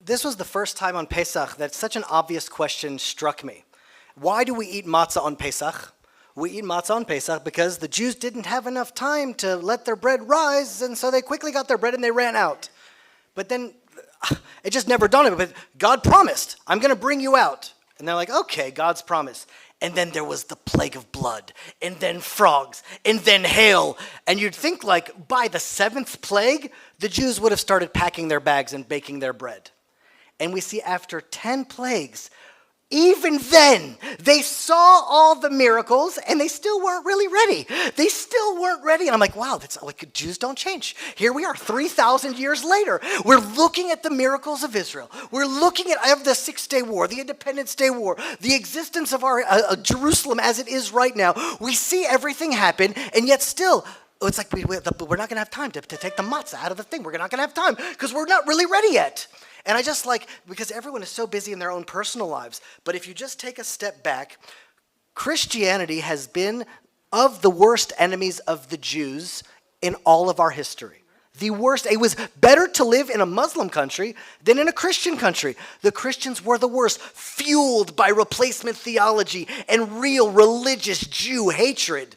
This was the first time on Pesach that such an obvious question struck me. Why do we eat matzah on Pesach? We eat matzah on Pesach because the Jews didn't have enough time to let their bread rise, and so they quickly got their bread and they ran out. But then it just never dawned on me. But God promised, I'm going to bring you out. And they're like, okay, God's promise. And then there was the plague of blood, and then frogs, and then hail. And you'd think like by the seventh plague, the Jews would have started packing their bags and baking their bread. And we see after 10 plagues, even then, they saw all the miracles and they still weren't really ready. They still weren't ready. And I'm like, wow, that's like Jews don't change. Here we are 3,000 years later. We're looking at the miracles of Israel. We're looking at the 6 Day War, the Independence Day War, the existence of our Jerusalem as it is right now. We see everything happen, and yet still, it's like we're not going to have time to take the matzah out of the thing. We're not going to have time because we're not really ready yet. And I just because everyone is so busy in their own personal lives. But if you just take a step back, Christianity has been of the worst enemies of the Jews in all of our history. The worst. It was better to live in a Muslim country than in a Christian country. The Christians were the worst, fueled by replacement theology and real religious Jew hatred.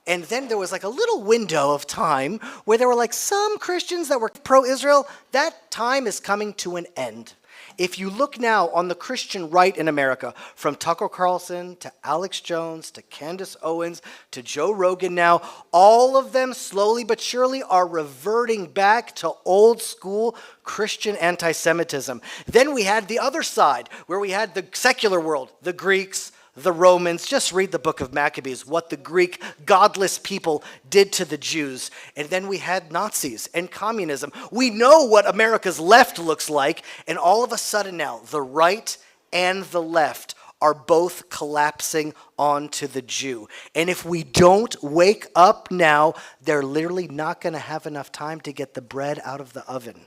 And then there was a little window of time where there were some Christians that were pro-Israel. That time is coming to an end. If you look now on the Christian right in America, from Tucker Carlson to Alex Jones to Candace Owens to Joe Rogan now, all of them slowly but surely are reverting back to old school Christian anti-Semitism. Then we had the other side where we had the secular world, the Greeks, the Romans. Just read the book of Maccabees, what the Greek godless people did to the Jews. And then we had Nazis and communism. We know what America's left looks like, and all of a sudden now, the right and the left are both collapsing onto the Jew. And if we don't wake up now, they're literally not going to have enough time to get the bread out of the oven.